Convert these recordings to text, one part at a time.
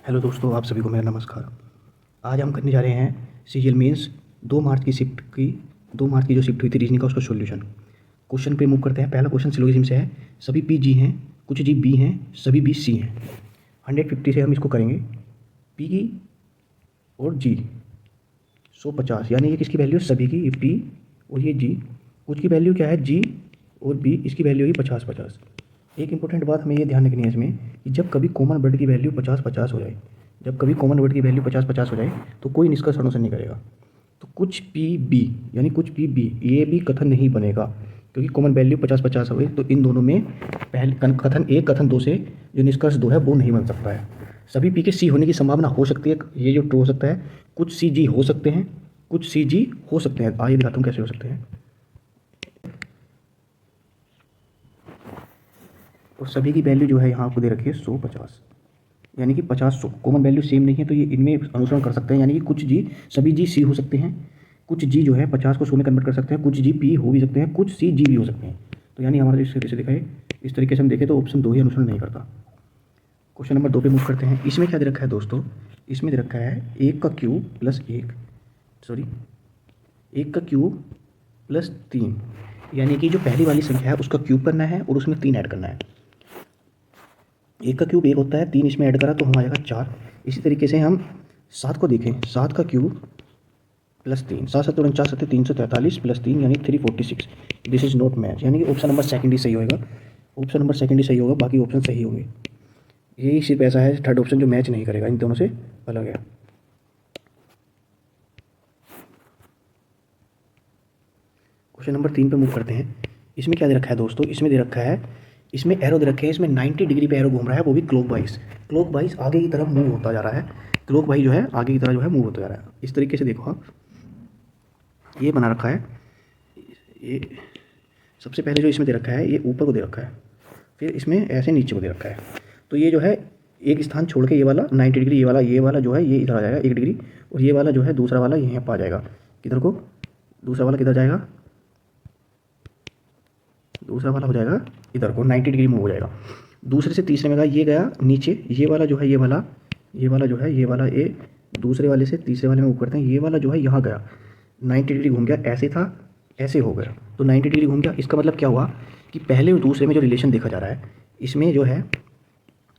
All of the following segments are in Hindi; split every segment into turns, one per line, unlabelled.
हेलो दोस्तों, आप सभी को मेरा नमस्कार। आज हम करने जा रहे हैं सीजीएल मेंस 2 मार्च की जो शिफ्ट हुई थी रीजनिंग का उसका सॉल्यूशन। क्वेश्चन पे मूव करते हैं। पहला क्वेश्चन सिलोजिज्म से है। सभी पी जी हैं, कुछ जी बी हैं, सभी बी सी हैं। 150 से हम इसको करेंगे। पी की और जी 150, यानी ये किसकी वैल्यू? सभी की, ये पी और ये जी। कुछ की वैल्यू क्या है? जी और बी, इसकी वैल्यू होगी 50-50। एक इंपॉर्टेंट बात हमें ये ध्यान रखनी है इसमें कि जब कभी कॉमन वर्ड की वैल्यू 50-50 हो जाए, जब कभी कॉमन वर्ड की वैल्यू 50-50 हो जाए तो कोई निष्कर्ष अनुसरण नहीं करेगा। तो कुछ पी बी यानी कुछ पी बी ये भी कथन नहीं बनेगा, क्योंकि कॉमन वैल्यू 50-50 हुई तो इन दोनों में पहले कथन एक कथन दो से जो निष्कर्ष दो है वो नहीं बन सकता है। सभी पी के सी होने की संभावना हो सकती है, ये जो ट्रू हो सकता है। कुछ सी जी हो सकते हैं, कुछ सी जी हो सकते हैं। आइए दिखाता हूँ कैसे हो सकते हैं। तो सभी की वैल्यू जो है यहाँ आपको दे रखी है 150, यानी कि 50-100। कॉमन वैल्यू सेम नहीं है तो ये इनमें अनुसरण कर सकते हैं, यानी कि कुछ जी सभी जी सी हो सकते हैं। कुछ जी जो है 50 को 100 में कन्वर्ट कर सकते हैं। कुछ जी पी हो भी सकते हैं, कुछ सी जी भी हो सकते हैं। तो यानी हमारा इस तरीके से देखा है, इस तरीके से हम देखें तो ऑप्शन 2 ही अनुसरण नहीं करता। क्वेश्चन नंबर 2 पे मूव करते हैं। इसमें क्या दे रखा है दोस्तों? इसमें दे रखा है 1 का क्यूब+1, यानी कि जो पहली वाली संख्या है उसका क्यूब करना है और उसमें 3 ऐड करना है। 1 का क्यूब 1 होता है, 3 इसमें ऐड करा तो हम आएगा 4। इसी तरीके से हम 7 को देखें। 7 का क्यूब+3, 7×7=49, 343+3 यानी 346। दिस इज नॉट मैच, यानी कि ऑप्शन नंबर सेकंड ही सही होगा। ऑप्शन नंबर सेकंड ही सही होगा, बाकी ऑप्शन सही होंगे। यही सिर्फ ऐसा है थर्ड ऑप्शन जो मैच नहीं करेगा, इन दोनों से अलग है। क्वेश्चन नंबर 3 पे मूव करते हैं। इसमें क्या दे रखा है दोस्तों? इसमें दे रखा है, इसमें एरो दे रखे हैं। इसमें 90 डिग्री पे एरो घूम रहा है, वो भी क्लॉकवाइज। क्लॉकवाइज आगे की तरफ मूव होता जा रहा है। क्लॉकवाइज जो है आगे की तरफ जो है मूव होता जा रहा है। इस तरीके से देखो आप, ये बना रखा है। ये सबसे पहले जो इसमें दे रखा है ये ऊपर को दे रखा है, फिर इसमें ऐसे नीचे को दे रखा है। तो ये जो है एक स्थान छोड़ के ये वाला 90 डिग्री, ये वाला जो है ये इधर आ जाएगा 1 डिग्री, और ये वाला जो है दूसरा वाला यहाँ पर आ जाएगा। किधर को? दूसरा वाला किधर जाएगा? दूसरा वाला हो जाएगा इधर को, 90 डिग्री मूव हो जाएगा। दूसरे से तीसरे में गया, ये गया नीचे। ये वाला जो है ये वाला जो है ये वाला ए, दूसरे वाले से तीसरे वाले में मूव करते हैं। ये वाला जो है यहाँ गया, 90 डिग्री घूम गया, ऐसे था ऐसे हो गया, तो 90 डिग्री घूम गया। इसका मतलब क्या हुआ कि पहले और दूसरे में जो रिलेशन देखा जा रहा है, इसमें जो है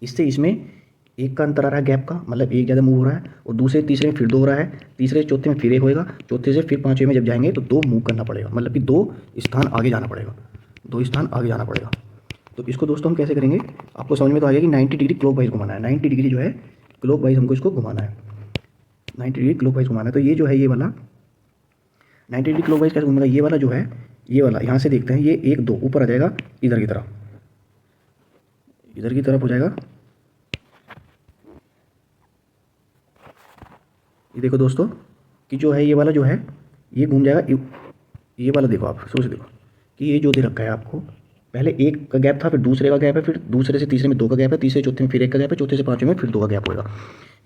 इससे इसमें एक का अंतर आ रहा है गैप का, मतलब एक ज़्यादा मूव हो रहा है, और दूसरे तीसरे में फिर 2 हो रहा है, तीसरे चौथे में फिर 1 होएगा, चौथे से फिर पाँचवें में जब जाएंगे तो 2 मूव करना पड़ेगा, मतलब कि 2 स्थान आगे जाना पड़ेगा, 2 स्थान आगे जाना पड़ेगा। तो इसको दोस्तों हम कैसे करेंगे? आपको समझ में तो आ गया कि 90 डिग्री क्लॉकवाइज घुमाना है। 90 डिग्री जो है क्लॉकवाइज हमको इसको घुमाना है, 90 डिग्री क्लॉकवाइज घुमाना है। तो ये जो है ये वाला 90 डिग्री क्लॉकवाइज कैसे घूमेगा? ये वाला जो है ये वाला यहाँ से देखते हैं, ये 1 2 ऊपर आ जाएगा, इधर की तरफ, इधर की तरफ हो जाएगा। ये देखो दोस्तों कि जो है ये वाला जो है ये घूम जाएगा। ये वाला देखो, आप सोच देखो कि ये जो दे रखा है आपको, पहले 1 का गैप था, फिर दूसरे का गैप है, फिर दूसरे से तीसरे में 2 का गैप है, तीसरे चौथे में फिर 1 का गैप है, चौथे से पाँचवें में फिर 2 का गैप होगा।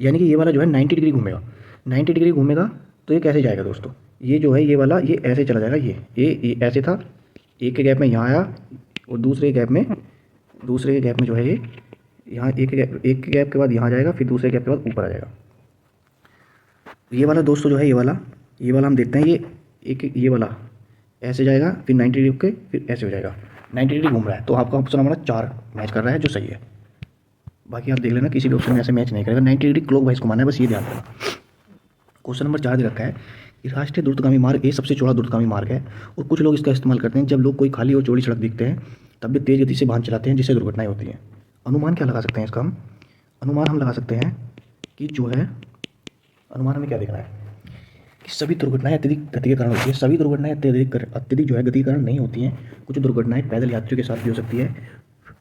यानी कि ये वाला जो है 90 डिग्री घूमेगा। 90 डिग्री घूमेगा तो ये कैसे जाएगा दोस्तों? ये जो है ये वाला ये ऐसे चला जाएगा। ये ऐसे था, एक के गैप में यहाँ आया, और दूसरे के गैप में जो है ये यहाँ एक के गैप के बाद यहाँ जाएगा, फिर दूसरे गैप के बाद ऊपर आ जाएगा। ये वाला दोस्तों जो है ये वाला हम देखते हैं, ये वाला ऐसे जाएगा, फिर 90 डिग्री के फिर ऐसे हो जाएगा। 90 डिग्री घूम रहा है, तो आपका ऑप्शन हमारा 4 मैच कर रहा है, जो सही है। बाकी आप देख लेना, किसी भी ऑप्शन में ऐसे मैच नहीं करेगा। 90 डिग्री क्लॉक वाइज घुमाना है, बस ये ध्यान रखना। क्वेश्चन नंबर 4 दे रखा है कि राष्ट्रीय द्रुतगामी मार्ग ये सबसे चौड़ा द्रुतगामी मार्ग है, और कुछ लोग इसका इस्तेमाल करते हैं जब लोग कोई खाली और चौड़ी सड़क दिखते हैं तब भी तेज़ गति से वाहन चलाते हैं, जिससे दुर्घटनाएं होती हैं। अनुमान क्या लगा सकते हैं इसका? हम अनुमान हम लगा सकते हैं कि जो है, अनुमान हमें क्या देखना है कि सभी दुर्घटनाएं अत्यधिक गति के कारण होती है। सभी दुर्घटनाएं अत्यधिक जो है गति के कारण नहीं होती हैं। कुछ दुर्घटनाएं पैदल यात्रियों के साथ भी हो सकती है,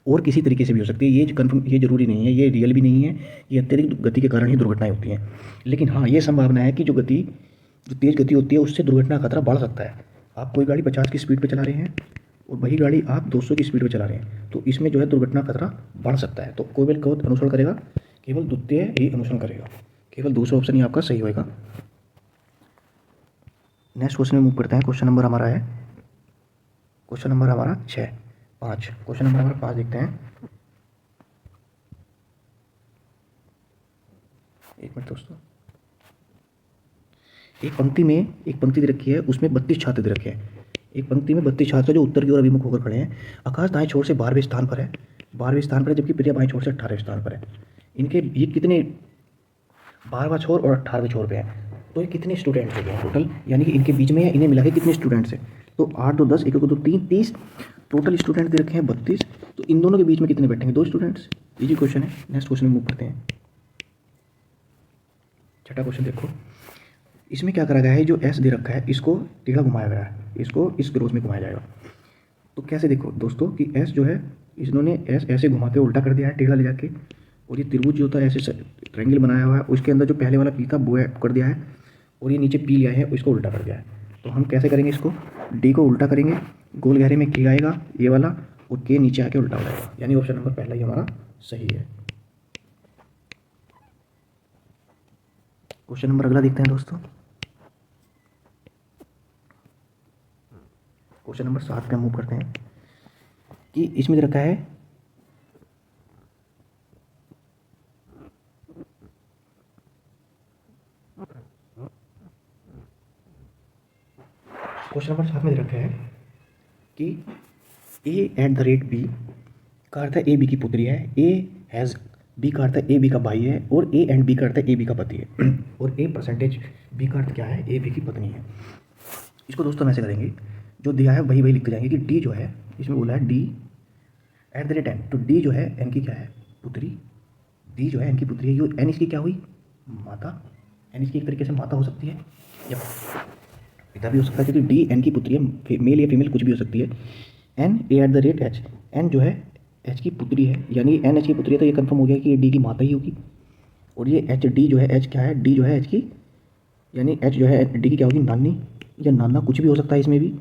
और किसी तरीके से भी हो सकती है। ये कन्फर्म, ये जरूरी नहीं है, ये रियल भी नहीं है, ये अत्यधिक गति के कारण ही दुर्घटनाएं होती हैं। लेकिन हाँ, ये संभावना है कि जो तेज़ गति होती है उससे दुर्घटना का खतरा बढ़ सकता है। आप कोई गाड़ी 50 की स्पीड पर चला रहे हैं और वही गाड़ी आप 200 की स्पीड पर चला रहे हैं, तो इसमें जो है दुर्घटना खतरा बढ़ सकता है। तो केवल अनुसरण करेगा, केवल द्वितीय ही अनुसरण करेगा, केवल दूसरा ऑप्शन ही आपका सही होगा। नेक्स्ट क्वेश्चन में मूव करते हैं। क्वेश्चन नंबर हमारा 5। क्वेश्चन नंबर हमारा 5 देखते हैं। एक मिनट दोस्तों, एक पंक्ति दे रखी है, उसमें 32 छात्र दे रखे हैं। एक पंक्ति में 32 छात्र जो उत्तर की ओर अभिमुख होकर खड़े हैं। आकाश दाएं छोर से 12वें स्थान पर है, 12वें स्थान पर है, जबकि प्रिया बाएं छोर से 18वें स्थान पर है। इनके ये कितने 12वां छोर और 18वें छोर पे है, तो ये कितने स्टूडेंट्स हो गए टोटल, यानी कि इनके बीच में इन्हें मिला के कितने स्टूडेंट्स हैं। तो 8 2 10, 1 2 3 30, टोटल स्टूडेंट दे रखे हैं 32। तो इन दोनों के बीच में कितने बैठेंगे, 2 स्टूडेंट्स। इजी क्वेश्चन है। नेक्स्ट क्वेश्चन में मूव करते हैं। छठा क्वेश्चन देखो, इसमें क्या करा गया है, जो एस दे रखा है इसको टेढ़ा घुमाया गया है, इसको इस क्रॉस में घुमाया जाएगा। तो कैसे देखो दोस्तों कि एस जो है इन्होंने एस ऐसे घुमा के उल्टा कर दिया है टेढ़ा ले जाके, और ये त्रिभुज जो होता है ऐसे ट्रायंगल बनाया हुआ है, उसके अंदर जो पहले वाला पी था वो कर दिया है, और ये नीचे पी लिया है उसको उल्टा कर दिया है। तो हम कैसे करेंगे इसको, डी को उल्टा करेंगे, गोल गहरे में के आएगा ये वाला, और के नीचे आके उल्टा हो जाएगा, यानी ऑप्शन नंबर पहला ही हमारा सही है। क्वेश्चन नंबर अगला देखते हैं दोस्तों। क्वेश्चन नंबर 7 पे मूव करते हैं कि इसमें दे रखा है क्वेश्चन नंबर 7 में दे रखा है कि a@b का अर्थ है ए बी की पुत्री है, ए हैज़ बी का अर्थ है ए बी का भाई है, और ए एंड बी का अर्थ है ए बी का पति है, और ए परसेंटेज बी का अर्थ क्या है, ए बी की पत्नी है। इसको दोस्तों हम ऐसे करेंगे, जो दिया है वही लिखते जाएंगे कि डी जो है, इसमें बोला है डी @n, तो डी जो है एन की क्या है, पुत्री। डी जो है एन की पुत्री है, ये एन इसकी क्या हुई, माता। एन इसकी एक तरीके से माता हो सकती है या पिता भी हो सकता है, क्योंकि डी एन की पुत्री है, मेल या फीमेल कुछ भी हो सकती है। एन a@h, एन जो है एच की पुत्री है, यानी एन एच की पुत्री है, तो ये कंफर्म हो गया कि ये डी की माता ही होगी। और ये एच डी जो है, एच क्या है, डी जो है एच की, यानी एच जो है डी की क्या होगी, नानी या नाना, कुछ भी हो सकता है इसमें भी।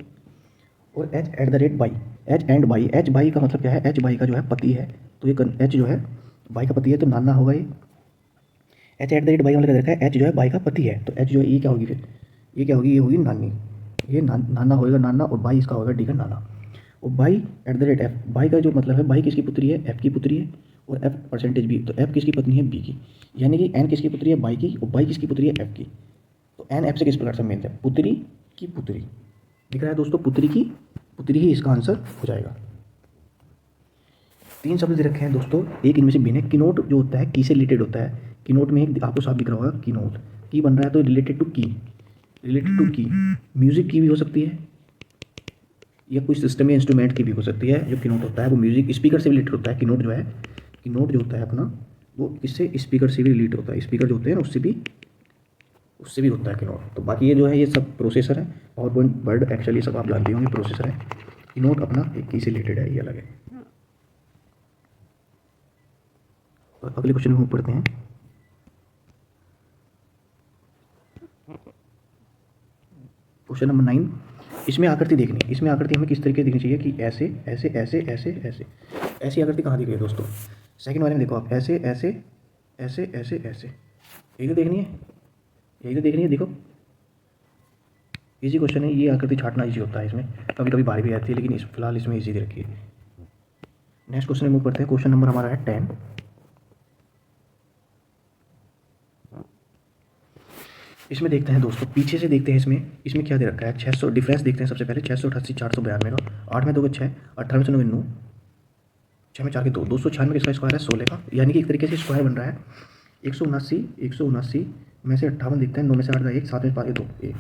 और h@बाई, H and by, H by का मतलब क्या है, एच बाई का जो है पति है, तो ये एच जो है बाई का पति है, तो नाना होगा ये। h@बाई मतलब क्या देखा है, एच जो है बाई का पति है, तो एच जो है ये क्या होगी, फिर ये क्या होगी, ये होगी नानी, ये नाना होएगा, नाना, और बाई इसका होगा डी का नाना। और बाई @f, बाई का जो मतलब है, बाई किसकी पुत्री है, एफ की पुत्री है, और एफ परसेंटेज बी, तो एफ किसकी पत्नी है, बी की, यानी कि एन किसकी पुत्री है, बाई की, और बाई किसकी पुत्री है, एफ की। तो एन एफ से किस प्रकार से मिलता है, पुत्री की पुत्री, दिख रहा है दोस्तों, पुत्री की पुत्री ही इसका आंसर हो जाएगा। 3 शब्द दे रखे हैं दोस्तों, एक इनमें से भिन्न है। कीनोट जो होता है की से रिलेटेड होता है, कीनोट में एक आपको साफ दिख रहा होगा, कीनोट की बन रहा है, तो रिलेटेड टू की, रिलेटेड टू की म्यूजिक की भी हो सकती है, या कुछ सिस्टम या इंस्ट्रूमेंट की भी हो सकती है। जो कीनोट होता है वो म्यूजिक स्पीकर से रिलेटेड होता है। कीनोट जो है, कीनोट जो होता है अपना, वो इससे स्पीकर से भी रिलेटेड होता है, स्पीकर जो होते हैं ना उससे भी होता है कीनोट। तो बाकी ये जो है ये सब प्रोसेसर है, पावर पॉइंट, वर्ड, एक्सेल, ये सब आप जानते होंगे प्रोसेसर है। कीनोट अपना एक की से रिलेटेड है, ये अलग है। और अगले क्वेश्चन में पढ़ते हैं। क्वेश्चन नंबर 9, इसमें आकृति देखनी, इसमें आकृति हमें किस तरीके से देखनी चाहिए कि ऐसे ऐसे ऐसे ऐसे ऐसे, ऐसी आकृति कहाँ दिख रही है दोस्तों, सेकंड वाले में देखो आप, ऐसे ऐसे ऐसे ऐसे ऐसे, यही तो देखनी है, यही तो देखनी है। देखो इजी क्वेश्चन है, ये आकृति छाटना इजी होता है, इसमें कभी कभी भारी भी आती है, लेकिन फिलहाल इसमें इजी दे रखी है। नेक्स्ट क्वेश्चन में मूव करते हैं। क्वेश्चन नंबर हमारा है 10। इसमें देखते हैं दोस्तों, पीछे से देखते हैं, इसमें क्या दे रखा है, 600 डिफरेंस देखते हैं सबसे पहले, 688 492 का, 8 में 2 का 6, 18 में 9 9, 6 में 4 के 2, 296 किसका स्क्वायर है, 16 का, यानी कि एक तरीके से स्क्वायर बन रहा है। 179 में से 58 देखते हैं, 9 में से 8 का 1, 7 में 5 के 2, 1,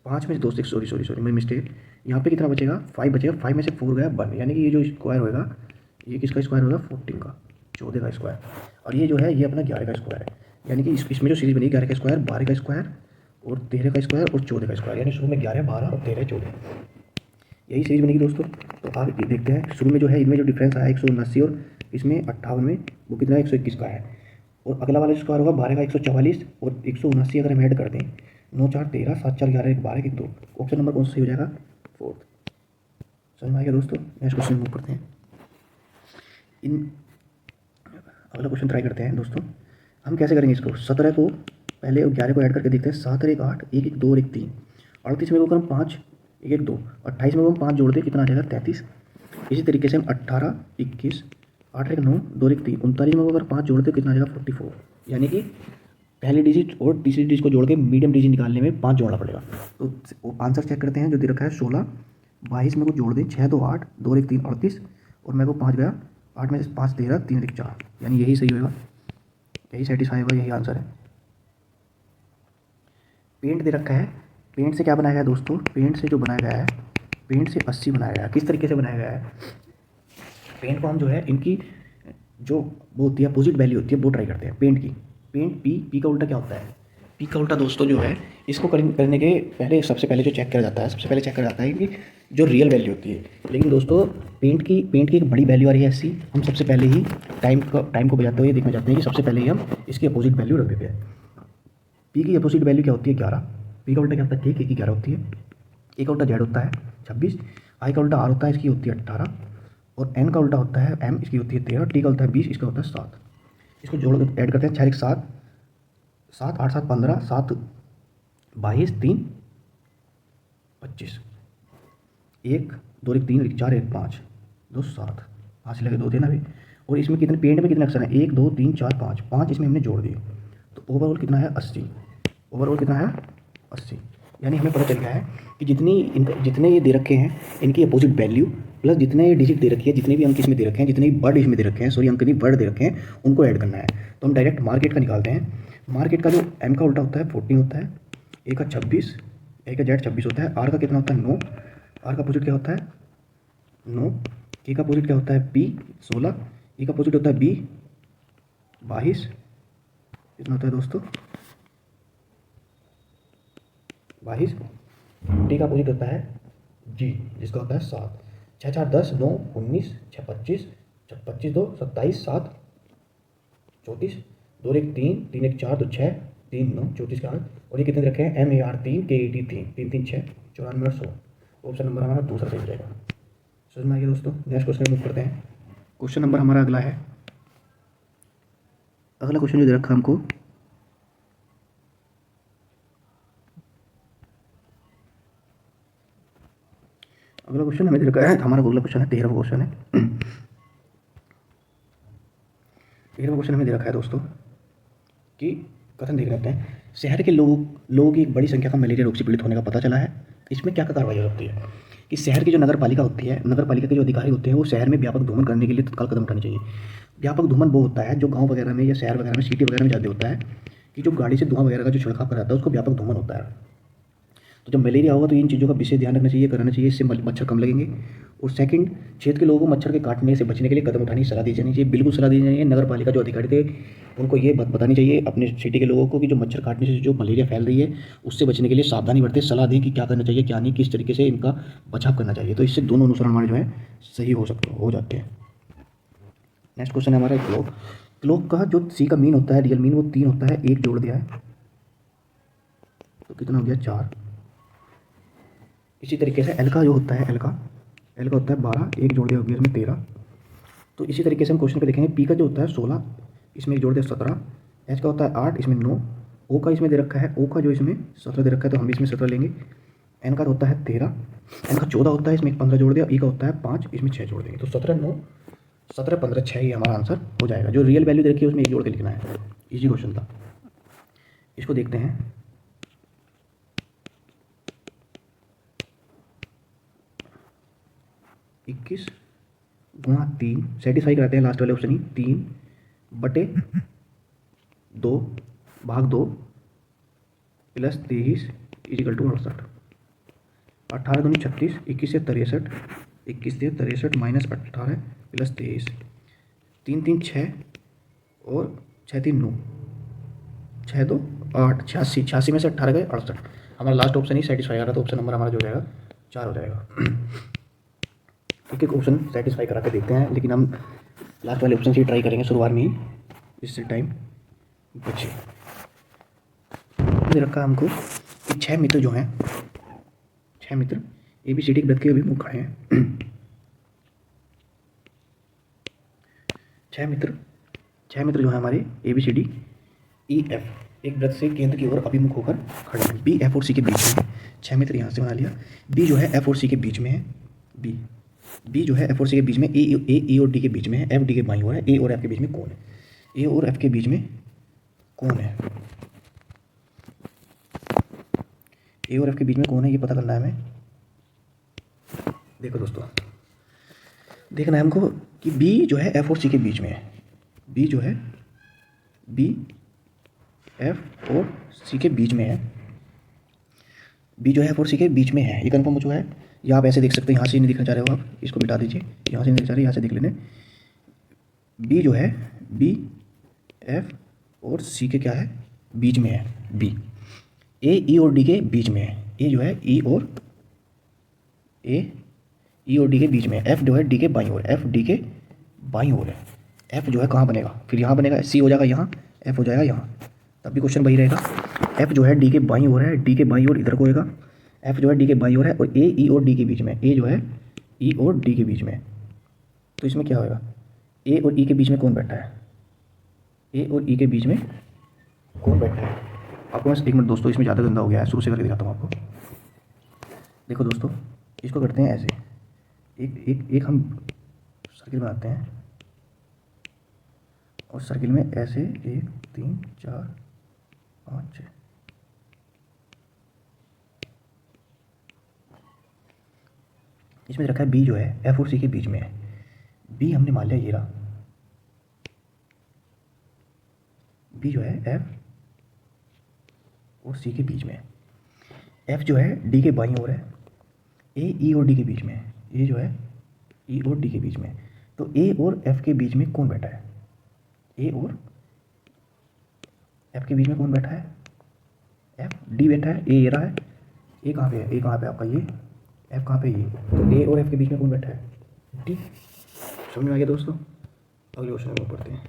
5 में से 2, 6, सॉरी मेरी मिस्टेक, यहाँ पे कितना बचेगा, 5 बचेगा, 5 में से 4 गया 1, यानी कि ये जो स्क्वायर होगा, ये किसका स्क्वायर होगा, 14 का, 14 का स्क्वायर। और ये जो है ये अपना 11 का स्क्वायर है, यानी कि इसमें जो सीरीज बनी 11 का स्क्वायर, 12 का स्क्वायर और 13 का स्क्वायर और 14 का स्क्वायर, यानी शुरू में 11, 12 और 13, 14, यही सीरीज बनेगी दोस्तों। तो आप देखते हैं शुरू में जो है इनमें जो डिफरेंस आया 179 और इसमें 58 में, वो कितना 121 का है, और अगला वाला स्क्वायर होगा 12 का 144 और 179 अगर हम ऐड कर दें, 9 4 13, 7 4 11, 12 के 2, ऑप्शन नंबर कौन सा सही हो जाएगा, 4th। समझ में आ गया दोस्तों। नेक्स्ट क्वेश्चन मूव करते हैं। अगला क्वेश्चन ट्राई करते हैं दोस्तों। हम कैसे करेंगे इसको, 17 को पहले 11 को ऐड करके देखते हैं, 7 और 1 8, 1 1 2 और 1 3, 38 में को हम 5 1 1 2, 28 में को हम 5 जोड़ दें, कितना आ जाएगा 33। इसी तरीके से हम 18 21 8 एक 9, 2 एक 3, 39 में अगर 5 जोड़ते कितना आ जाएगा 44, यानी कि पहले डिजिट और तीसरी डिजिट को जोड़ के मीडियम डिजिट निकालने में 5 जोड़ना पड़ेगा। तो आंसर चेक करते हैं, जो दे रखा है 16, 22 में को जोड़ दें, 6 2 8, 2 एक 3 38, और मेरे को 5 गया, 8 में से 5 13, 3 एक 4, यानी यही सही होगा, यही सेटिस्फाई होगा, यही आंसर है। पेंट दे रखा है, पेंट से क्या बनाया गया है दोस्तों, पेंट से जो बनाया गया है, पेंट से 80 बनाया गया है। किस तरीके से बनाया गया है, पेंट को हम जो है इनकी जो वो होती है अपोजिट वैल्यू होती है वो ट्राई करते हैं पेंट की। पेंट पी का उल्टा क्या होता है, पी का उल्टा दोस्तों जो है, इसको करने के पहले सबसे पहले जो चेक करा जाता है, सबसे पहले चेक करा जाता है कि जो रियल वैल्यू होती है। लेकिन दोस्तों पेंट की एक बड़ी वैल्यू आ रही है ऐसी, हम सबसे पहले ही टाइम को बजाते हुए देखना चाहते हैं कि सबसे पहले ही हम इसकी अपोजिट वैल्यू रख देते हैं। पी की अपोजिट वैल्यू क्या होती है 11, पी का उल्टा क्या होता है के की 11 होती है, ए का उल्टा जेड होता है 26, आई का उल्टा आर होता है, इसकी होती है 18, और एन का उल्टा होता है एम, इसकी होती है 13, टी का उल्टा है 20, इसका होता है 7। इसको जोड़ ऐड करते हैं, 4 एक 7, 7 8 7 15, 7 22, 3 25, 1 2 एक 3 एक 4 एक 5, 2 7, 5 लगे 2 थे ना अभी। और इसमें कितने पेंट में कितने अक्षर हैं, 1 2 3 4 5, 5 इसमें हमने जोड़ दिए, तो ओवरऑल कितना है 80, ओवरऑल कितना है 80। यानी हमें पता चल गया है कि जितने ये दे रखे हैं इनकी अपोजिट वैल्यू प्लस जितने ये डिजिट दे रखी है, जितने भी अंक इसमें दे रखे हैं, जितने भी वर्ड इसमें दे रखे हैं, सॉरी अंक नहीं वर्ड दे रखे हैं, उनको ऐड करना है। तो हम डायरेक्ट मार्केट का निकालते हैं। मार्केट का जो एम का उल्टा होता है 14 होता है, ए का 26, ए का जेड 26 होता है, आर का कितना होता है 9, आर का अपोजिट क्या होता है 9, के का अपोजिट क्या होता है पी 16, ई का अपोजिट होता है बी 22, कितना होता है दोस्तों 22, टी का अपोजिट होता है जी, जिसका होता है 7, 6 4 10 9 19, 6 25, 25 2 27, 7 34, 2 एक 3 3 एक 4 तो 6 3 9 34 का 8, और ये कितने रखे हैं एम ए आर 3 के ए टी 3 3 3 6 94 और 100। ऑप्शन नंबर हमारा दूसरा सही हो जाएगा। समझ में आ गया दोस्तों। नेक्स्ट क्वेश्चन मूव करते हैं। क्वेश्चन नंबर हमारा अगला है, अगला क्वेश्चन जो दे रखा हमको, अगला क्वेश्चन हमें दे रखा है, हमारा अगला क्वेश्चन है 13वां क्वेश्चन है। 13वां क्वेश्चन हमें दे रखा है दोस्तों कि कथन देख लेते हैं, शहर के लोगों की एक बड़ी संख्या का मलेरिया रोग से पीड़ित होने का पता चला है, इसमें क्या कार्रवाई हो सकती है। कि शहर की जो नगर पालिका होती है, नगर पालिका के जो अधिकारी होते हैं वो शहर में व्यापक धूमन करने के लिए तत्काल कदम उठाने चाहिए। व्यापक धूमन वो होता है जो गाँव वगैरह में या शहर वगैरह में सिटी वगैरह में ज़्यादा होता है, कि जो गाड़ी से धुआं वगैरह का जो छिड़काव कराता है उसको व्यापक धूमन होता है। तो जब मलेरिया होगा तो इन चीज़ों का विशेष ध्यान रखना चाहिए, कराना चाहिए, इससे मच्छर कम लगेंगे। और सेकंड, क्षेत्र के लोगों को मच्छर के काटने से बचने के लिए कदम उठाने की सलाह दी जानी चाहिए, बिल्कुल सलाह दी जानी चाहिए। नगर पालिका जो अधिकारी थे उनको ये बात बतानी चाहिए अपने सिटी के लोगों को कि जो मच्छर काटने से जो मलेरिया फैल रही है उससे बचने के लिए सावधानी बरते, सलाह दी कि क्या करना चाहिए क्या नहीं, किस तरीके से इनका बचाव करना चाहिए। तो इससे दोनों अनुसार हमारे जो है सही हो जाते हैं। नेक्स्ट क्वेश्चन है हमारा क्लॉक। क्लॉक का जो सी का मीन होता है, रियल मीन, वो 3 होता है, 1 जोड़ दिया है तो कितना हो गया 4। इसी तरीके से एल का जो होता है, एल का होता है 12, 1 जोड़ दिया हो गया इसमें 13। तो इसी तरीके से हम क्वेश्चन पे देखेंगे, पी का जो होता है 16, इसमें 1 जोड़ दिया 17, एच का होता है 8, इसमें 9, ओ का इसमें दे रखा है, ओ का जो इसमें 17 दे रखा है तो हम इसमें 17 लेंगे। एन का होता है 13, एन का 14 होता है, इसमें 15 जोड़ दिया, ई का होता है 5, इसमें 6 जोड़ देंगे तो 17 9 17 15 6 ही हमारा आंसर हो जाएगा। जो रियल वैल्यू दे रखी है उसमें 1 जोड़ के लिखना है। ईजी क्वेश्चन था। इसको देखते हैं, इक्कीस गुणा 3 सेटिस्फाई कराते हैं लास्ट वाले ऑप्शन ही, 3/2 भाग 2 प्लस 23 इजिकल टू 68, 18 दूनी 36, 21 से 63, 21 से 63 माइनस 18 प्लस 23, 3 3 6 और 6 3 9, 6 2 8, 86, 86 में से 18 गए 68। हमारा लास्ट ऑप्शन ही सेटिस्फाई करा तो ऑप्शन नंबर हमारा जो हो जाएगा 4 हो जाएगा। एक एक ऑप्शन सेटिस्फाई करा के देखते हैं, लेकिन हम लास्ट वाले ऑप्शन से ही ट्राई करेंगे शुरुआत में ही, इससे टाइम बचे। दे रखा है हमको कि 6 मित्र जो हैं, 6 मित्र ABCD के वृत्त के अभिमुख खड़े हैं। 6 मित्र जो है हमारे ABCD EF एक वृत्त से केंद्र की ओर अभिमुख होकर खड़े हैं। B F और C के बीच में, 6 मित्र यहाँ से बना लिया। B जो है F और C के बीच में है, B बी जो है एफ और सी के बीच में, ए और डी के बीच में है, एफ डी के बाईं ओर है, ए और एफ के बीच में कौन है? ए और एफ के बीच में कौन है? ए और एफ के बीच में कौन है, ये पता करना है हमें। देखो दोस्तों, देखना है हमको कि बी जो है एफ और सी के बीच में है। बी जो है, बी एफ और सी के बीच में है। बी जो है एफ और सी के बीच में है, ये कन्फर्म जो है। या आप ऐसे देख सकते हैं, यहाँ से नहीं दिखना चाह रहे हो आप, इसको मिटा दीजिए, यहाँ से नहीं दिख चाह रहे, यहाँ से देख लेने। बी जो है, बी एफ और सी के क्या है, बीच में है। बी ए ई और डी के बीच में है। ए जो है ई और डी के बीच में है। एफ जो है डी के बाईं ओर, एफ डी के बाईं ओर है। एफ जो है कहाँ बनेगा, फिर यहाँ बनेगा, सी हो जाएगा यहाँ, एफ हो जाएगा यहाँ, तब भी क्वेश्चन वही रहेगा। एफ जो है डी के बाईं ओर है, डी के बाईं ओर इधर को होएगा। एफ जो है डी के बाईं ओर है और ए ई और डी के बीच में, ए जो है ई और डी के बीच में। तो इसमें क्या होएगा, ए और ई के बीच में कौन बैठा है? ए और ई के बीच में कौन बैठा है? आपको बस एक मिनट दोस्तों, इसमें ज़्यादा गंदा हो गया है, शुरू से करके दिखाता हूँ आपको। देखो दोस्तों, इसको करते हैं ऐसे, एक हम सर्किल बनाते हैं और सर्किल में ऐसे 1 3 4 5 6 इसमें रखा है बी जो है एफ और सी के बीच में है। बी हमने मान लिया ये रहा, बी जो है एफ और सी के बीच में है। एफ जो है डी के बाईं ओर है, ए ई और डी के बीच में है। ए जो है ई और डी के बीच में है। तो ए और एफ के बीच में कौन बैठा है? ए और एफ के बीच में कौन बैठा है? एफ डी बैठा है, ए ये रहा है। ए कहाँ पे है? ए कहाँ पे आपका ये, एफ कहाँ पे ये। तो ए और एफ के बीच में कौन बैठा है? डी। समझ में आ गया दोस्तों? अगले क्वेश्चन में पढ़ते हैं।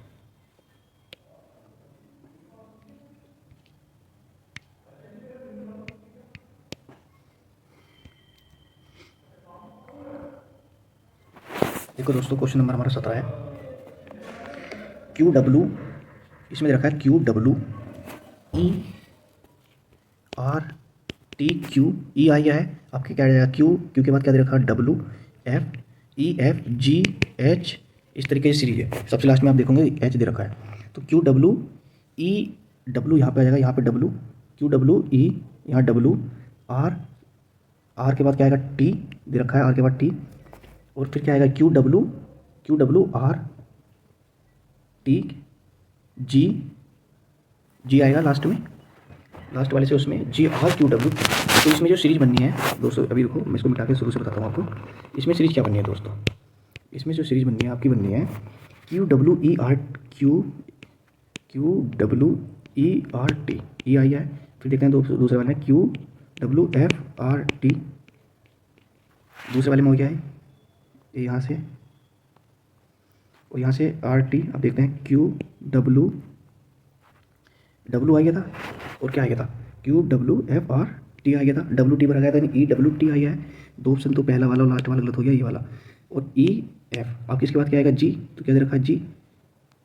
देखो दोस्तों, क्वेश्चन नंबर हमारा 17 है। क्यू डब्लू, इसमें रखा है Q W E R T Q, E I है आपके, क्या रहेगा क्यू, क्यू के बाद क्या दे रखा है W F E F G H, इस तरीके से सीरीज है। सबसे लास्ट में आप देखोगे एच दे रखा है। तो क्यू डब्लू ई, डब्लू यहाँ पे आ जाएगा, यहाँ पे डब्लू, क्यू डब्लू ई, यहाँ डब्लू आर, आर के बाद क्या आएगा टी दे रखा है, आर के बाद टी, और फिर क्या आएगा Q W R T G, G आएगा लास्ट में, लास्ट वाले से उसमें जी आर क्यू डब्लू। तो इसमें जो सीरीज बननी है दोस्तों, अभी देखो मैं इसको मिटा के शुरू से बताता हूँ आपको। इसमें सीरीज क्या बननी है दोस्तों, इसमें जो सीरीज बननी है आपकी बननी है Q W E R Q W E R T, E I है। फिर देखते हैं दूसरे वाले में Q W F R T, दूसरे वाले में हो गया है ये यहाँ से, और यहाँ से आर टी। अब देखते हैं क्यू डब्लू आ गया था, और क्या आ गया था Q W F R T आ गया था, डब्लू टी पर आ गया था, यानी ई डब्लू टी आया है। दो ऑप्शन तो पहला वाला और लास्ट वाला गलत हो गया, ये वाला। और ई एफ आपके इसके बाद क्या आएगा जी, तो क्या दे रखा है जी,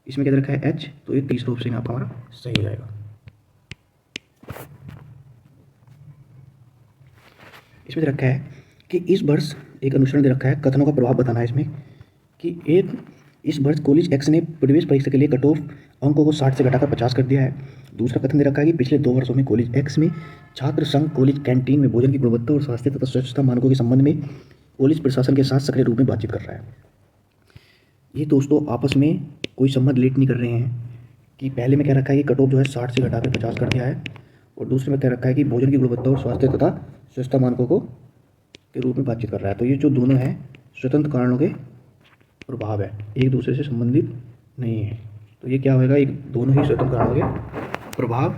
इसमें क्या दे रखा है एच, तो ये तीसरा ऑप्शन आपका हमारा सही हो जाएगा। इसमें दे रखा है कि इस वर्ष एक अनुसरण दे रखा है, कथनों का प्रभाव बताना है इसमें कि इस वर्ष कॉलेज एक्स ने प्रवेश परीक्षा के लिए कट ऑफ अंकों को 60 से घटाकर 50 कर दिया है। दूसरा कथन दे रखा है कि पिछले 2 वर्षों में कॉलेज एक्स में छात्र संघ कॉलेज कैंटीन में भोजन की गुणवत्ता और स्वास्थ्य तथा स्वच्छता मानकों के संबंध में कॉलेज प्रशासन के साथ सक्रिय रूप में बातचीत कर रहा है। ये दोस्तों आपस में कोई संबंध रिलेट नहीं कर रहे हैं कि पहले में क्या रखा है कि कट ऑफ जो है 60 से घटाकर 50 कर दिया है, और दूसरे में क्या रखा है कि भोजन की गुणवत्ता और स्वास्थ्य तथा स्वच्छता मानकों को के रूप में बातचीत कर रहा है। तो ये जो दोनों हैं स्वतंत्र कारणों के प्रभाव है, एक दूसरे से संबंधित नहीं है। तो ये क्या होगा, एक दोनों ही स्वतंत्र कारणों के प्रभाव,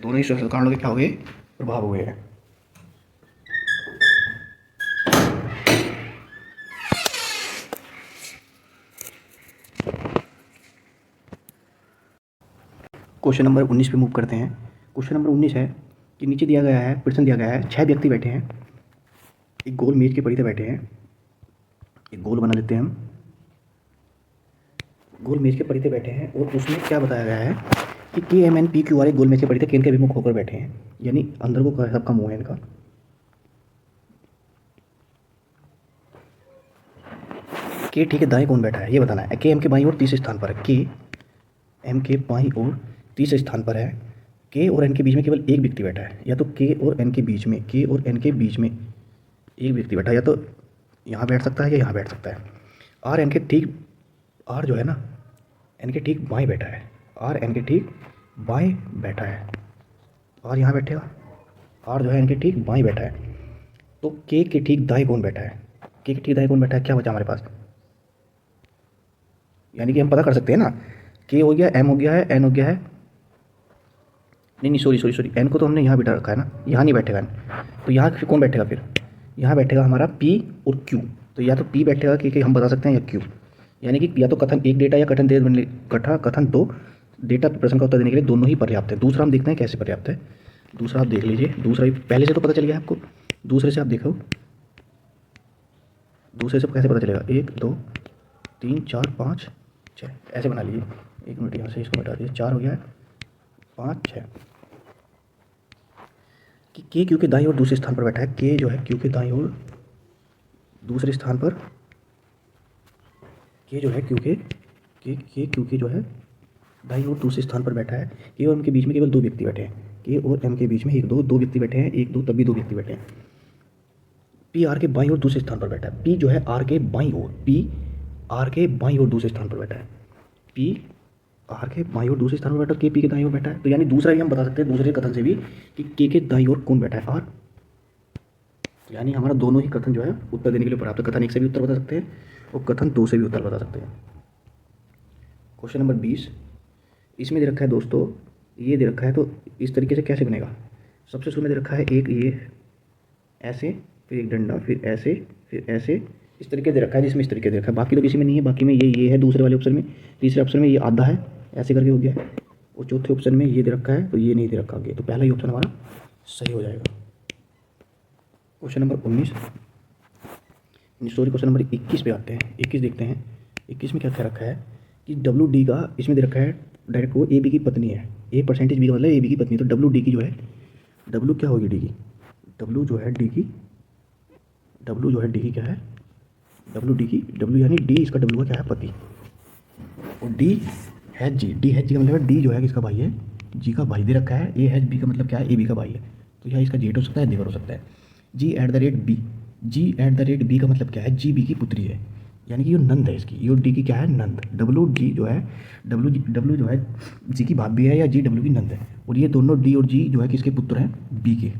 दोनों ही स्वतंत्र कारणों के क्या हो गए, प्रभाव हुए हैं। क्वेश्चन नंबर 19 पे मूव करते हैं। क्वेश्चन नंबर 19 है कि नीचे दिया गया है, प्रश्न दिया गया है, 6 व्यक्ति बैठे हैं, एक गोल मेज के परिधि बैठे हैं। एक गोल बना लेते हैं हम, गोल मेज के परिधि बैठे हैं, और उसमें क्या बताया गया है कि K M N P Q R एक गोल मेज के परिधि केंद्र के अभिमुख होकर बैठे हैं, यानी अंदर को सबका मुँह है इनका। के ठीक है दाएं कौन बैठा है ये बताना है। के एम के बाईं ओर तीसरे स्थान पर है। के एम के बाईं ओर तीसरे स्थान पर है। के और एन के बीच में केवल एक व्यक्ति बैठा है, या तो के और एन के बीच में, के और एन के बीच में एक व्यक्ति बैठा है, या तो यहाँ बैठ सकता है या यहाँ बैठ सकता है। आर एन के ठीक, आर जो है ना एन के ठीक बाएं बैठा है। आर एन के ठीक बाएं बैठा है। आर यहाँ बैठेगा, आर जो है एन के ठीक बाएं बैठा है। तो के ठीक दाएं कौन बैठा है? के ठीक दाएं कौन बैठा है? क्या बचा हमारे पास? यानी कि हम पता कर सकते हैं ना, के हो गया, एम हो गया है, एन हो गया है। नहीं, सॉरी, एन को तो हमने यहाँ बिठा रखा है ना, यहाँ नहीं बैठेगा एन। तो यहाँ फिर कौन बैठेगा? फिर यहाँ बैठेगा हमारा पी और क्यू। तो या तो पी बैठेगा कि हम बता सकते हैं, या क्यू। यानी कि या तो कथन एक डेटा या कथन दो डेटा प्रश्न का उत्तर देने के लिए दोनों ही पर्याप्त है। दूसरा हम देखते हैं कैसे पर्याप्त है। दूसरा आप देख लीजिए, दूसरा पहले से तो पता चल गया आपको, दूसरे से आप देखो, दूसरे से कैसे पता चलेगा? 1 2 3 4 5 6 ऐसे बना लीजिए। 1 मिनट यहाँ से इसको हटा दीजिए, 4 हो गया है, 5 6। कि के क्यू के दाईं ओर दूसरे स्थान पर बैठा है। के जो है क्यू के दाईं ओर दूसरे स्थान पर, के जो है क्यू के जो है दाईं ओर दूसरे स्थान पर बैठा है। के और एम के बीच में केवल दो व्यक्ति बैठे हैं। के और एम के बीच में दो व्यक्ति बैठे हैं, 1 2 तभी दो व्यक्ति बैठे हैं। पी आर के बाईं ओर दूसरे स्थान पर बैठा है। पी जो है आर के बाईं ओर, पी आर के बाईं ओर दूसरे स्थान पर बैठा है। पी आर के बाईं ओर दूसरे स्थान पर बैठा है, के पी के दाईं ओर बैठा है। तो यानी दूसरा भी हम बता सकते हैं दूसरे कथन से भी कि के दाईं ओर कौन बैठा है? आर। तो यानी हमारा दोनों ही कथन जो है उत्तर देने के लिए पर्याप्त है। कथन एक से भी उत्तर बता सकते हैं और कथन दो से भी उत्तर बता सकते हैं। क्वेश्चन नंबर 20 इसमें दे रखा है दोस्तों, ये दे रखा है, तो इस तरीके से कैसे बनेगा? सबसे शुरू में दे रखा है एक ये ऐसे, फिर एक डंडा, फिर ऐसे, फिर ऐसे, इस तरीके दे रखा है, जिसमें इस तरीके दे रखा है। बाकी तो किसी में नहीं है, बाकी में ये है दूसरे वाले ऑप्शन में। तीसरे ऑप्शन में ये आधा है, ऐसे करके हो गया है। और चौथे ऑप्शन में ये दे रखा है, तो ये नहीं दे रखा आगे। तो पहला ही ऑप्शन हमारा सही हो जाएगा। Question number 19 sorry question number 21 पे आते हैं। 21 देखते हैं। 21 में क्या क्या रखा है कि डब्ल्यू डी का, इसमें दे रखा है डायरेक्ट को ए बी की पत्नी है। ए परसेंटेज बी का मतलब ए बी की पत्नी। तो डब्ल्यू डी की जो है, डब्ल्यू क्या होगी डी की? डब्ल्यू जो है डी की, डब्ल्यू जो है डी की क्या है? डब्ल्यू डी की, डब्ल्यू यानी डी, इसका डब्ल्यू का क्या है? पति। और डी हैच जी, डी हैच जी का मतलब है डी जो है किसका भाई है? जी का भाई दे रखा है। ए हैच बी का मतलब क्या है? ए बी का भाई है। तो यह इसका जेठ हो सकता है, देवर हो सकता है। G at the rate B, G at the rate B का मतलब क्या है? जी बी की पुत्री है, यानी कि ये नंद है इसकी। ये डी की क्या है? नंद। डब्ल्यू जी जो है, डब्ल्यू जो है जी की भाभी है, या जी डब्ल्यू की नंद है। और ये दोनों डी और जी जो है किसके पुत्र हैं? बी के।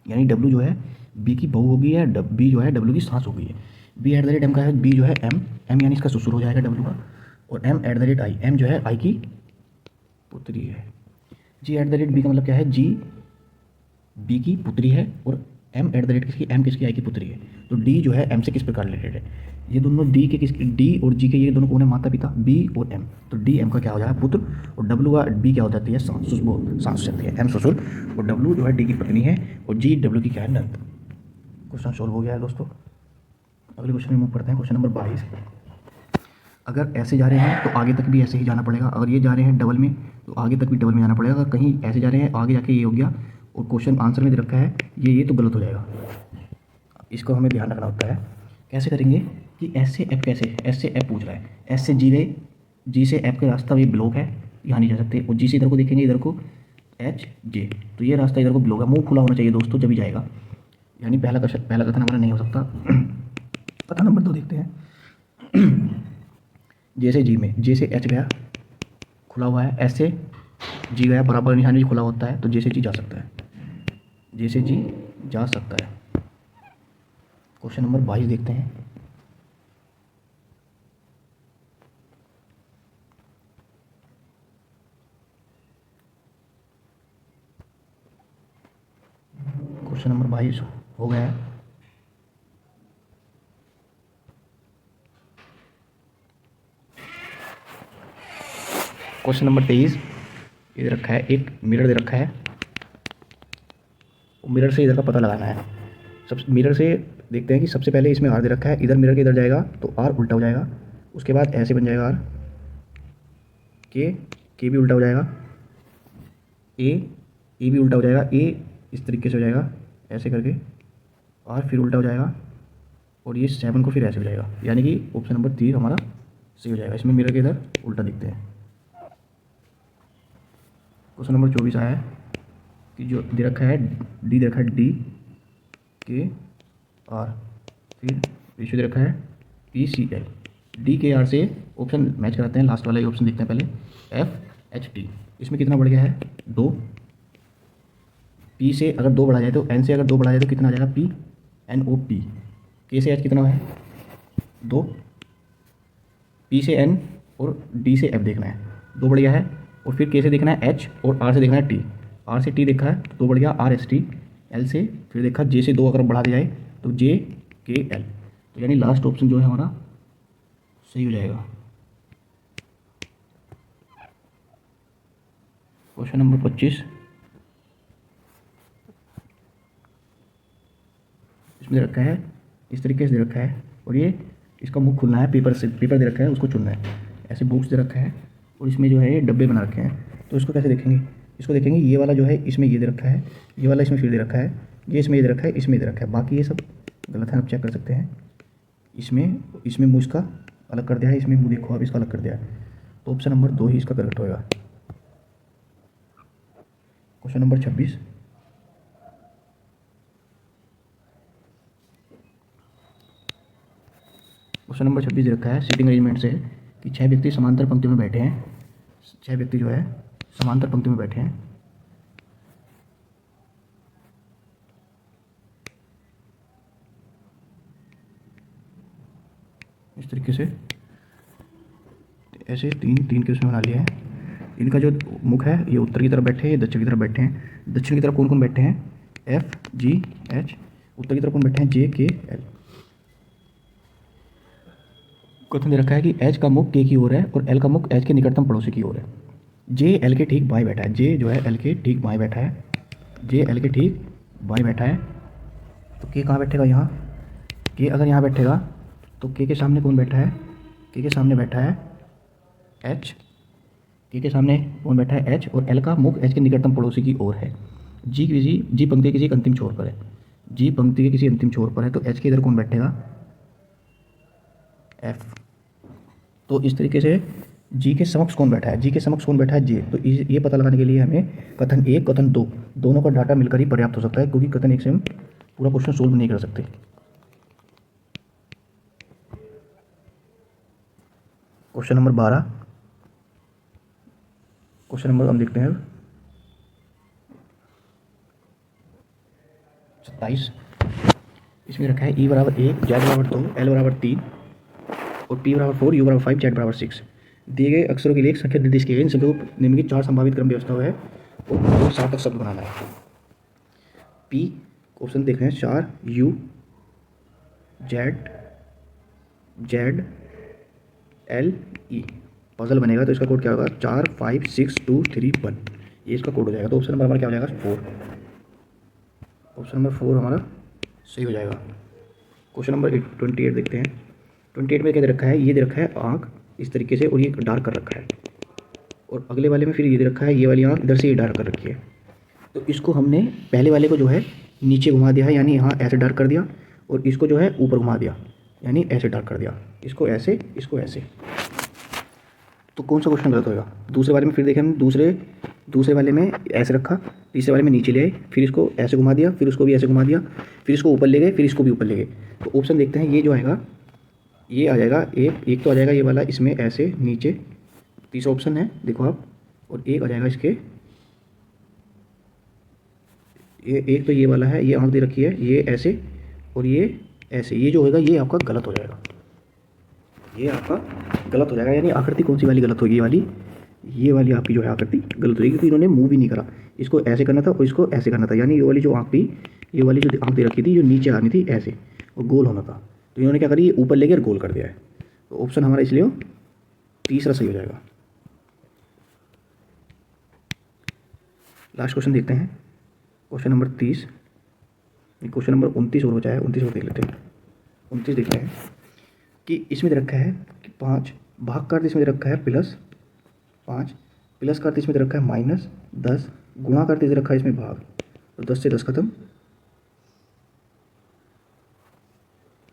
यानी डब्ल्यू जो है बी की बहू होगी, या बी जो है डब्ल्यू की सास होगी है। B at the rate M का है, बी जो है एम, एम यानी इसका ससुर हो जाएगा डब्ल्यू का। और M at the rate I, M जो है आई की पुत्री है। G at the rate B का मतलब क्या है? जी बी की पुत्री है, और एम एट द रेट किसकी? एम किसकी? आई की पुत्री है। तो डी जो है एम से किस प्रकार रिलेटेड है? ये दोनों डी के किसके? डी और जी के ये दोनों कौन है? माता पिता, बी और एम। तो डी एम का क्या हो जाएगा? पुत्र। और डब्ल्यू का बी क्या हो जाती है? सास हो जाती है, एम ससुर। और डब्ल्यू जो है डी की पत्नी है, और जी डब्ल्यू की क्या है? नंद। क्वेश्चन सॉल्व हो गया है दोस्तों। अगले क्वेश्चन में मूव करते हैं। क्वेश्चन नंबर 22 अगर ऐसे जा रहे हैं तो आगे तक भी ऐसे ही जाना पड़ेगा। अगर ये जा रहे हैं डबल में तो आगे तक भी डबल में जाना पड़ेगा। अगर कहीं ऐसे जा रहे हैं आगे जाके ये हो गया, और क्वेश्चन आंसर में दे रखा है ये तो गलत हो जाएगा। इसको हमें ध्यान रखना होता है। कैसे करेंगे कि एस से एफ, कैसे एस से एफ पूछ रहा है, एस से जी गए, जी से एफ का रास्ता भी ब्लॉक है, यहाँ नहीं जा सकते। और जी से इधर को देखेंगे, इधर को एच जे, तो ये रास्ता इधर को ब्लॉक है। मुंह खुला होना चाहिए दोस्तों जब भी जाएगा, यानी पहला कथन हमारा नहीं हो सकता। कथन नंबर 2 देखते हैं। जैसे जी में, जे से एच गया खुला हुआ है, एस से जी गया बराबर निशान भी खुला होता है, तो जे से जी जा सकता है, जे से जी जा सकता है। क्वेश्चन नंबर 22 देखते हैं। क्वेश्चन नंबर 22 हो गया है। क्वेश्चन नंबर 23 ये दे रखा है, एक मिरर दे रखा है, मिरर से इधर का पता लगाना है। सब मिरर से देखते हैं कि सबसे पहले इसमें आर दे रखा है, इधर मिरर के इधर जाएगा तो आर उल्टा हो जाएगा। उसके बाद ऐसे बन जाएगा आर, के भी उल्टा हो जाएगा, ए भी उल्टा हो जाएगा, ए इस तरीके से हो जाएगा ऐसे करके, आर फिर उल्टा हो जाएगा, और ये 7 को फिर ऐसे हो जाएगा, यानी कि ऑप्शन नंबर 3 हमारा सही हो जाएगा। इसमें मिरर के इधर उल्टा दिखते हैं। क्वेश्चन नंबर 24 आया है कि जो दे रखा है डी, दे रखा है डी के आर, फिर रेशियो दे रखा है पी सी एल। डी के आर से ऑप्शन मैच कराते हैं, लास्ट वाला ये ऑप्शन देखते हैं पहले, एफ एच टी। इसमें कितना बढ़ गया है 2। पी से अगर 2 बढ़ा जाए तो एन से अगर 2 बढ़ा जाए तो कितना आ जाएगा पी एन ओ पी। के से एच कितना है 2, पी से एन और डी से एफ देखना है, 2 बढ़ गया है। और फिर के से देखना है एच और आर से देखना है टी। आर से टी देखा है 2 बढ़ गया आर एस टी। एल से फिर देखा जे से 2 अगर बढ़ा दिया जाए तो जे के एल। तो यानी लास्ट ऑप्शन जो है हमारा सही हो जाएगा। क्वेश्चन नंबर 25, इसमें दे रखा है इस तरीके से दे रखा है और ये इसका मुख खुलना है, पेपर से पेपर दे रखा है उसको चुनना है। ऐसे बॉक्स दे रखा है और इसमें जो है ये डब्बे बना रखे हैं। तो इसको कैसे देखेंगे, इसको देखेंगे ये वाला जो है इसमें ये दे रखा है, ये वाला इसमें फिर दे रखा है, ये इसमें ये दे रखा है, इसमें दे रखा है, बाकी ये सब गलत है, आप चेक कर सकते हैं। इसमें मुँह इसका अलग कर दिया है, इसमें मुँह देखो आप इसका अलग कर दिया है। तो ऑप्शन नंबर 2 ही इसका करेक्ट होगा। क्वेश्चन नंबर 26, क्वेश्चन नंबर 26 रखा है सीटिंग अरेंजमेंट से कि 6 व्यक्ति समांतर पंक्ति में बैठे हैं। 6 व्यक्ति जो है समांतर पंक्ति में बैठे हैं। इस तरीके से ऐसे तीन के उसमें बना लिया है। इनका जो मुख है ये उत्तर की तरफ बैठे हैं, ये दक्षिण की तरफ बैठे हैं। दक्षिण की तरफ कौन कौन बैठे हैं, एफ जी एच। उत्तर की तरफ कौन बैठे हैं, जे के एल। क्वेश्चन दे रखा है कि एच का मुख के की ओर है और एल का मुख एच के निकटतम पड़ोसी की ओर है। जे एल के ठीक बाएं बैठा है, जे जो है एल के ठीक बाएं बैठा है, जे एल के ठीक बाएं बैठा है। तो के कहाँ बैठेगा, यहाँ। के अगर यहाँ बैठेगा तो के सामने कौन बैठा है, के सामने बैठा है एच। के सामने कौन बैठा है, एच। और एल का मुख एच के निकटतम पड़ोसी की ओर है। जी पंक्ति के किसी एक अंतिम छोर पर है, जी पंक्ति के किसी अंतिम छोर पर है। तो एच के इधर कौन बैठेगा, एफ। तो इस तरीके से जी के समक्ष कौन बैठा है, जी के समक्ष कौन बैठा है, जे। तो ये पता लगाने के लिए हमें कथन 1 कथन 2 दोनों का डाटा मिलकर ही पर्याप्त हो सकता है, क्योंकि कथन 1 से हम पूरा क्वेश्चन सोल्व नहीं कर सकते। क्वेश्चन नंबर 12, क्वेश्चन नंबर हम देखते हैं 27। इसमें रखा है ई बराबर 1, जेड बराबर 2, एल बराबर 3 और पी बराबर 4, यू बराबर 5, जेड बराबर 6। दिए गए अक्षरों के लिए एक संख्या निर्दिष्ट की गई। इन संख्याओं को निम्नलिखित 4 संभावित क्रम व्यवस्था है और 7 तक शब्द बनाना है। पी ऑप्शन देख रहे हैं 4, you, Z L E. Puzzle बनेगा तो इसका कोड क्या होगा, 4 5 6 2 3 1। ये इसका कोड हो जाएगा। तो ऑप्शन नंबर हमारा क्या हो जाएगा, 4। ऑप्शन नंबर 4 हमारा सही हो जाएगा। क्वेश्चन नंबर 28 देखते हैं। 28 में क्या दे रखा है, ये दे रखा है आँख इस तरीके से और ये डार्क कर रखा है, और अगले वाले में फिर ये दे रखा है ये वाली आँख इधर से ये डार्क कर रखी है। तो इसको हमने पहले वाले को जो है नीचे घुमा दिया है, यानी यहाँ ऐसे डार्क कर दिया, और इसको जो है ऊपर घुमा दिया, यानी ऐसे डार्क कर दिया। इसको ऐसे, इसको ऐसे। तो कौन सा क्वेश्चन गलत होगा। दूसरे वाले में फिर देखें हम, दूसरे वाले में ऐसे रखा, तीसरे वाले में नीचे ले आए, फिर इसको ऐसे घुमा दिया, फिर उसको भी ऐसे घुमा दिया, फिर इसको ऊपर ले गए, फिर इसको भी ऊपर ले गए। तो ऑप्शन देखते हैं, ये जो आएगा ये आ जाएगा एक तो आ जाएगा ये वाला इसमें ऐसे नीचे, तीसरा ऑप्शन है देखो आप, और एक आ जाएगा इसके ये एक तो ये वाला है, ये आँख दे रखी है, ये ऐसे और ये ऐसे। ये जो होगा ये आपका गलत हो जाएगा, ये आपका गलत हो जाएगा। यानी आकृति कौन सी वाली गलत होगी, ये वाली आपकी जो है आकृति गलत होगी, क्योंकि इन्होंने मूव भी नहीं करा। इसको ऐसे करना था और इसको ऐसे करना था, यानी ये वाली जो आँख थी, ये वाली जो आँख दे रखी थी, जो नीचे आनी थी ऐसे और गोल होना था, तो इन्होंने क्या करी, ये ऊपर लेके और गोल कर दिया है। तो ऑप्शन हमारा इसलिए तीसरा सही हो जाएगा। लास्ट क्वेश्चन देखते हैं, क्वेश्चन नंबर 30। क्वेश्चन नंबर 29 और बचा है, 29 और देख लेते हैं। 29 देखते हैं कि इसमें दे रखा है कि 5 भाग का अर्थ इसमें दे रखा है +5, प्लस का अर्थ इसमें दे रखा है -10, गुणा का अर्थ दे रखा है इसमें भाग, तो 10 से 10 खत्म।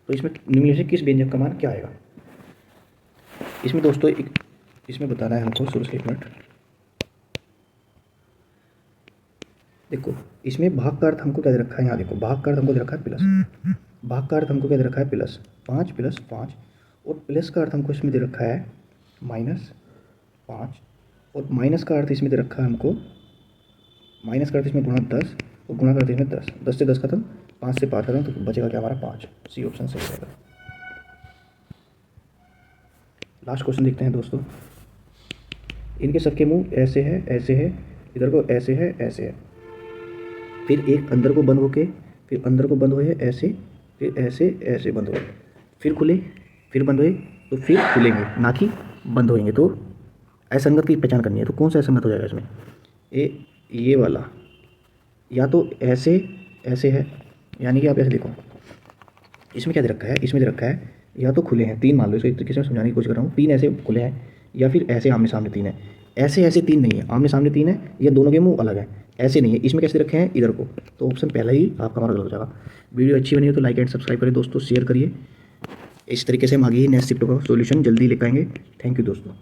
तो इसमें निम्नलिखित से किस व्यंजक का मान क्या आएगा। इसमें दोस्तों इसमें बताना है हमको शुरू से। एक मिनट देखो, इसमें भाग का अर्थ हमको क्या दे रखा है, यहाँ देखो भाग का अर्थ हमको दे रखा है प्लस, भाग का अर्थ हमको क्या दे रखा है प्लस 5 + 5, और प्लस का अर्थ हमको इसमें दे रखा है -5, और माइनस का अर्थ इसमें दे रखा है हमको, माइनस का अर्थ इसमें गुणा 10 और गुणा का अर्थ इसमें 10, 10 से 10 खत्म, 5 से 5 खत्म, तो बचेगा क्या हमारा 5। सी ऑप्शन सही रहेगा। लास्ट क्वेश्चन देखते हैं दोस्तों। इनके सबके मुंह ऐसे है, इधर को ऐसे है, फिर एक अंदर को बंद होके, फिर अंदर को बंद हुए ऐसे, फिर ऐसे बंद हुए, फिर खुले, फिर बंद हुए, तो फिर खुलेंगे ना कि बंद होएंगे। तो असंगत की पहचान करनी है, तो कौन सा असंगत हो जाएगा इसमें, ये वाला, या तो ऐसे है, यानी कि आप ऐसे देखो, इसमें क्या दे रखा है, इसमें दे रखा है या तो खुले हैं 3 मान लो, इसको एक तरीके से समझाने की कोशिश कर रहा हूँ, 3 ऐसे खुले हैं, या फिर ऐसे आमने सामने 3 है। ऐसे 3 नहीं है, आमने सामने 3 है, या दोनों के मुंह अलग है, ऐसे नहीं है। इसमें कैसे रखे हैं, इधर को, तो ऑप्शन पहला ही आपका हमारा गलत हो जाएगा। वीडियो अच्छी बनी हो तो लाइक एंड सब्सक्राइब करें दोस्तों, शेयर करिए। इस तरीके से हम आगे ही नेक्स्ट शिफ्ट का सॉल्यूशन जल्दी लेकर आएंगे। थैंक यू दोस्तों।